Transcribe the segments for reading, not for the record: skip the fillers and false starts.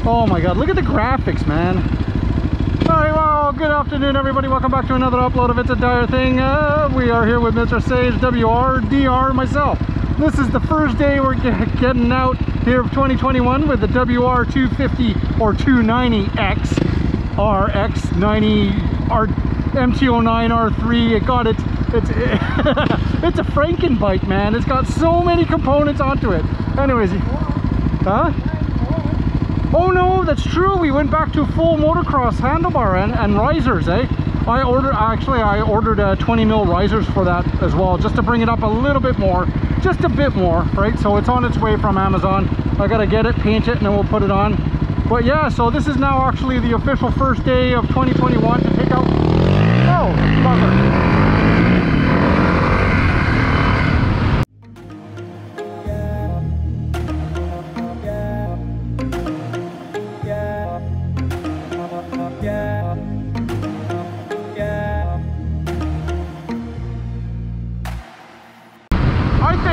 Oh my god, look at the graphics, man. Alright, well, good afternoon everybody. Welcome back to another upload of It's a Dyer thing. We are here with Mr. Sage, WR, DR, myself. This is the first day we're getting out here of 2021 with the WR250 or 290X MT09R3. It got it's it's a Franken bike, man. It's got so many components onto it. Anyways, huh? Oh no, that's true. We went back to full motocross handlebar and risers, eh? I ordered 20mm risers for that as well, just to bring it up a little bit more, just a bit more, right? So it's on its way from Amazon. I gotta get it, paint it, and then we'll put it on. But yeah, so this is now actually the official first day of 2021 to take out. Oh, bugger.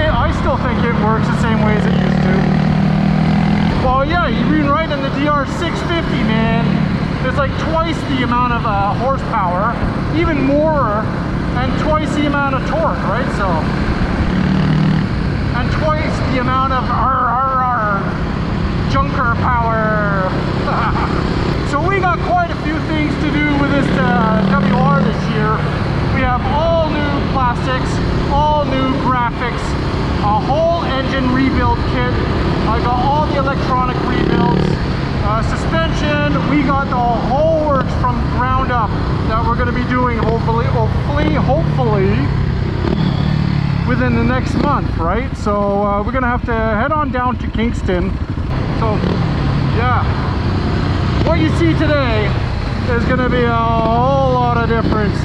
I still think it works the same way as it used to. Well, yeah, you've been right in the DR650, man. There's like twice the amount of horsepower, even more, and twice the amount of torque, right? So, and twice the amount of junker power. So we got quite a few things to do with this WR this year. We have all new plastics, all new graphics, a whole engine rebuild kit. I got all the electronic rebuilds, suspension. We got the whole works from ground up that we're going to be doing hopefully within the next month, right? So we're going to have to head on down to Kingston. So yeah, what you see today is going to be a whole lot of difference,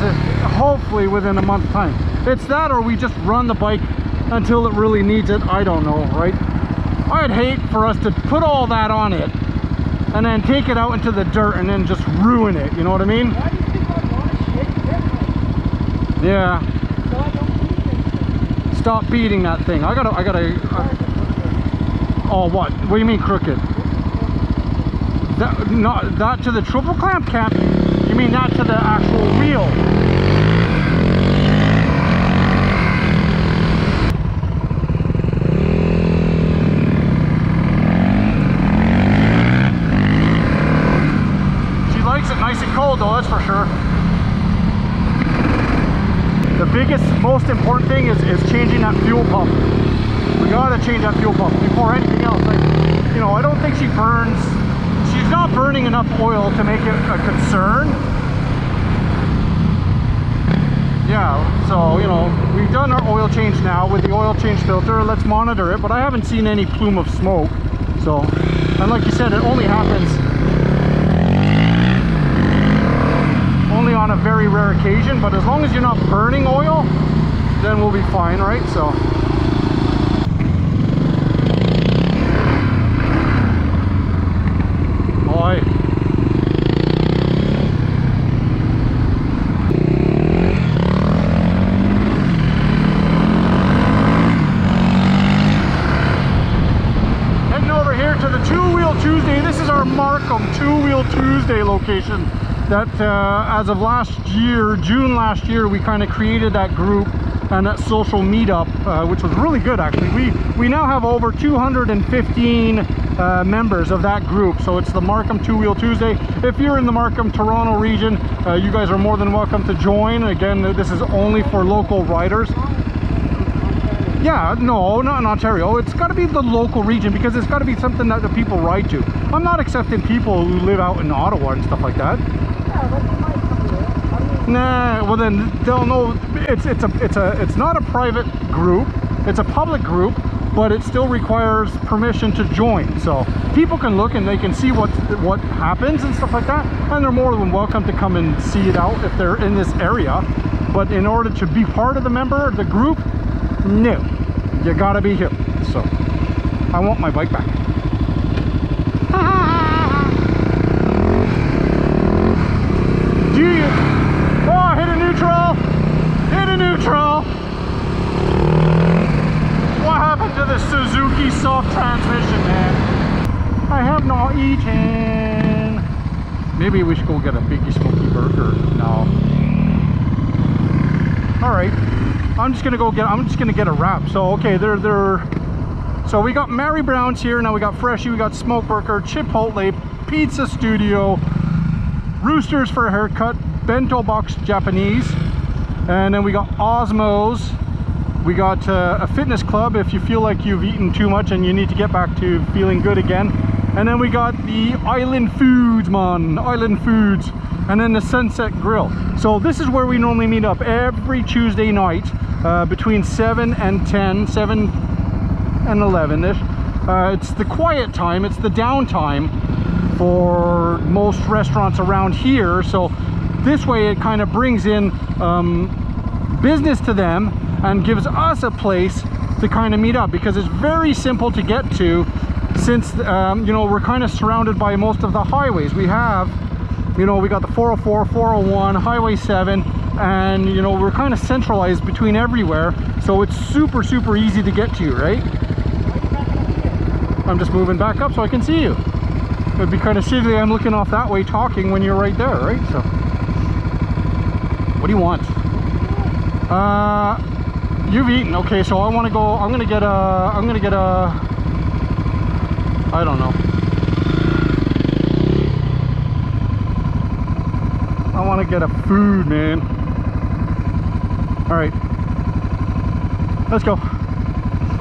hopefully within a month's time. It's that, or we just run the bike until it really needs it. I don't know, right? I'd hate for us to put all that on it and then take it out into the dirt and then just ruin it, you know what I mean? Why do you think I want to shit? Yeah. So I don't beat things. Stop beating that thing. I gotta oh, what do you mean crooked? That, not that to the triple clamp cap. You mean that to the actual wheel? Nice and cold though, that's for sure. The biggest, most important thing is changing that fuel pump. We gotta change that fuel pump before anything else. Like, you know, I don't think she's not burning enough oil to make it a concern. Yeah, so, you know, we've done our oil change now with the oil change filter. Let's monitor it, but I haven't seen any plume of smoke. So, and like you said, it only happens on a very rare occasion, but as long as you're not burning oil, then we'll be fine, right? So boy, heading over here to the Two-Wheel Tuesday. This is our Markham Two-Wheel Tuesday location. That as of last year, June last year, we kind of created that group and that social meetup, which was really good actually. We now have over 215 members of that group. So it's the Markham Two-Wheel Tuesday. If you're in the Markham, Toronto region, you guys are more than welcome to join. Again, this is only for local riders. Yeah, no, not in Ontario. It's got to be the local region because it's got to be something that the people ride to. I'm not accepting people who live out in Ottawa and stuff like that. Yeah, but they might come here. Nah, well then they'll know it's not a private group. It's a public group, but it still requires permission to join. So people can look and they can see what happens and stuff like that, and they're more than welcome to come and see it out if they're in this area. But in order to be part of the group, no, you gotta be here. So I want my bike back. Do you? Oh, hit a neutral. Hit a neutral. What happened to the Suzuki soft transmission, man? I have not eaten. Maybe we should go get a Biggie Smoky burger now. All right, I'm just gonna get a wrap. So okay, so we got Mary Brown's here. Now we got Freshie, we got Smoke Burger, Chipotle, Pizza Studio, Roosters for a haircut, Bento Box Japanese, and then we got Osmos. We got a fitness club if you feel like you've eaten too much and you need to get back to feeling good again. And then we got the Island Foods, man, Island Foods. And then the Sunset Grill. So this is where we normally meet up every Tuesday night between 7 and 10, 7 and 11-ish. It's the quiet time, it's the downtime for most restaurants around here. So this way it kind of brings in business to them and gives us a place to kind of meet up, because it's very simple to get to, since you know, we're kind of surrounded by most of the highways. We have, you know, we got the 404, 401, Highway 7, and you know, we're kind of centralized between everywhere, so it's super easy to get to, right? I'm just moving back up so I can see you. It'd be kind of silly, I'm looking off that way talking when you're right there, right? So what do you want? You've eaten. Okay, so I want to go, I'm gonna get a I don't know, I want to get a food, man. All right, let's go.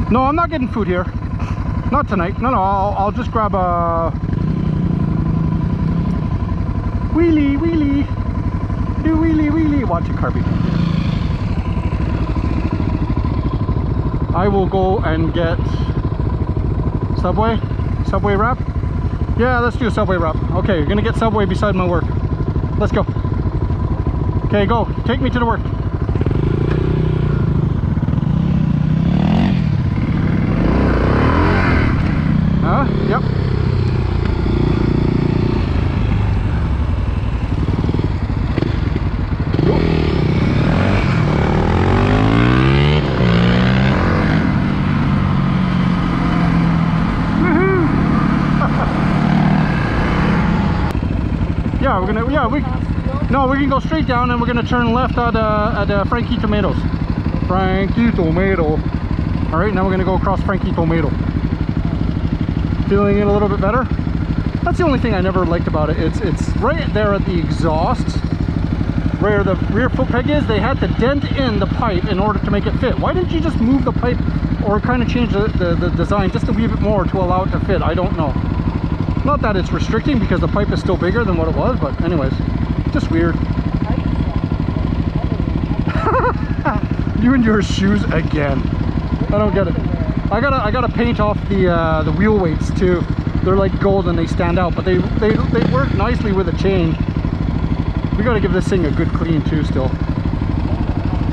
No, I'm not getting food here, not tonight. No, I'll just grab a wheelie do wheelie. Watch it, Carby. I will go and get Subway wrap. Yeah, let's do a Subway wrap. Okay, you're gonna get Subway beside my work. Let's go. Okay, go. Take me to the work. Yep. Yeah, we're gonna, yeah, we can go straight down and we're gonna turn left at Frankie Tomato. All right, now we're gonna go across Frankie Tomato. Feeling it a little bit better? That's the only thing I never liked about it. It's right there at the exhaust, where the rear foot peg is. They had to dent in the pipe in order to make it fit. Why didn't you just move the pipe or kind of change the design just a wee bit more to allow it to fit? I don't know. Not that it's restricting, because the pipe is still bigger than what it was, but anyways, just weird. You and your shoes again. I don't get it. I gotta paint off the wheel weights too. They're like gold and they stand out, but they work nicely with a chain. We gotta give this thing a good clean too still.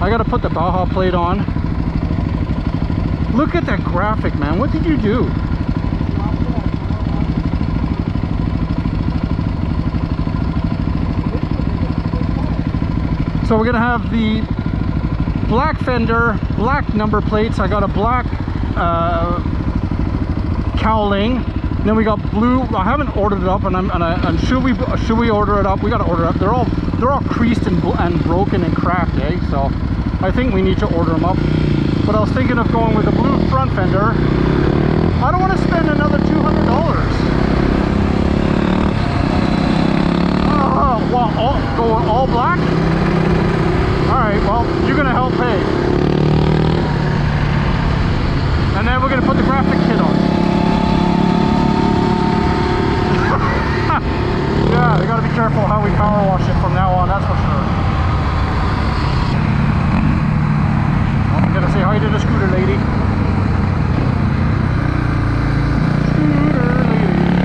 I gotta put the Baja plate on. Look at that graphic, man. What did you do? So we're gonna have the black fender, black number plates. I got a black cowling. Then we got blue. I haven't ordered it up, and should we order it up? We gotta order it up. They're all creased and broken and cracked, eh? So I think we need to order them up. But I was thinking of going with a blue front fender. I don't want to spend another $200. What? Going all black? Alright, well, you're gonna help pay. And then we're gonna put the graphic kit on. Yeah, we gotta be careful how we power wash it from now on, that's for sure. I'm gonna say hi to the scooter lady. Scooter lady.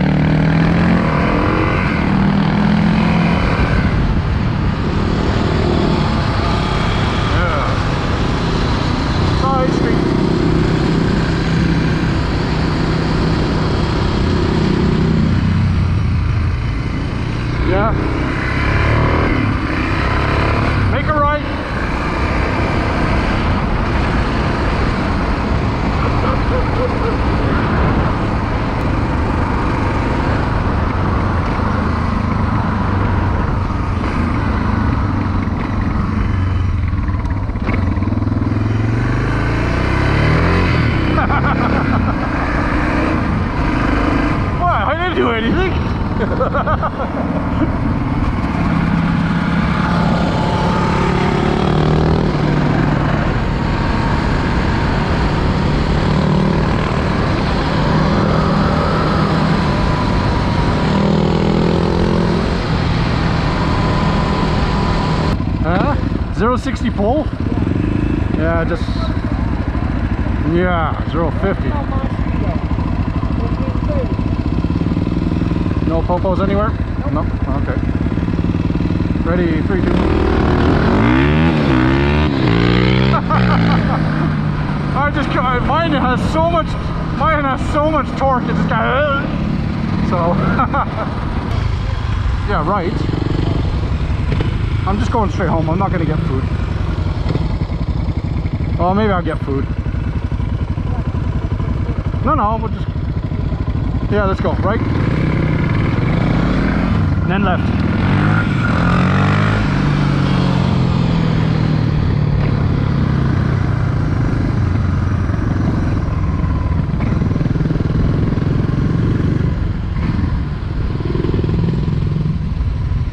anything. Huh? 060 pole? Yeah, just... Yeah, 050. No popos anywhere? Nope. Okay. Ready, 3, 2. I just mine has so much torque. It just got so. Yeah, right. I'm just going straight home. I'm not gonna get food. Oh, maybe I'll get food. No, we'll just. Yeah, let's go. Right. And then left.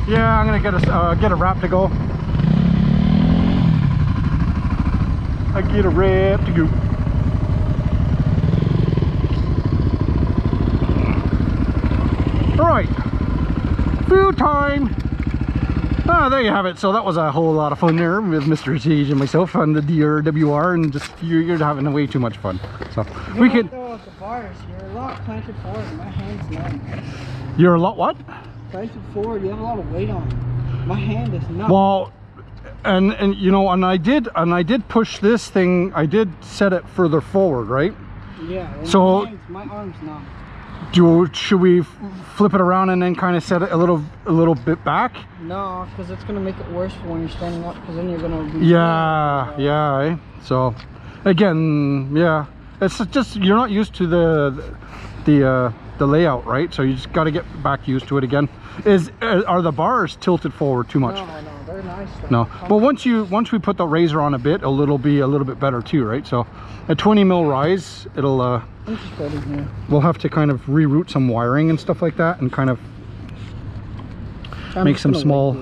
Yeah, I'm gonna get a wrap to go. I get a wrap to go. All right. Food time! Ah, there you have it. So that was a whole lot of fun there with Mr. Sage and myself on the DRWR, and just you're having way too much fun. So we could. The bars, you're a lot planted forward. My hand's numb. You're a lot what? Planted forward. You have a lot of weight on it. My hand is numb. Well, and you know, and I did push this thing. I did set it further forward, right? Yeah. So my arm's numb. Should we flip it around and then kind of set it a little bit back? No, because it's gonna make it worse for when you're standing up. Because then you're gonna be. Yeah. Eh? So, again, yeah, it's just you're not used to the layout, right? So you just got to get back used to it again. Are the bars tilted forward too much? No, they're nice. No, but once we put the razor on a bit, it'll be a little bit better too, right? So, a 20 mil rise, it'll. We'll have to kind of reroute some wiring and stuff like that, and kind of make some small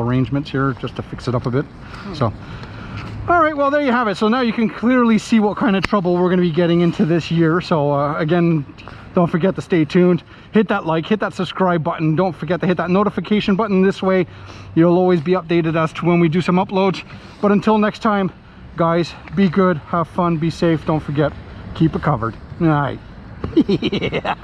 arrangements here just to fix it up a bit. So, all right, well, there you have it. So now you can clearly see what kind of trouble we're going to be getting into this year. So again, don't forget to stay tuned. Hit that like, hit that subscribe button. Don't forget to hit that notification button. This way you'll always be updated as to when we do some uploads. But until next time, guys, be good, have fun, be safe. Don't forget, keep it covered. All right. Yeah.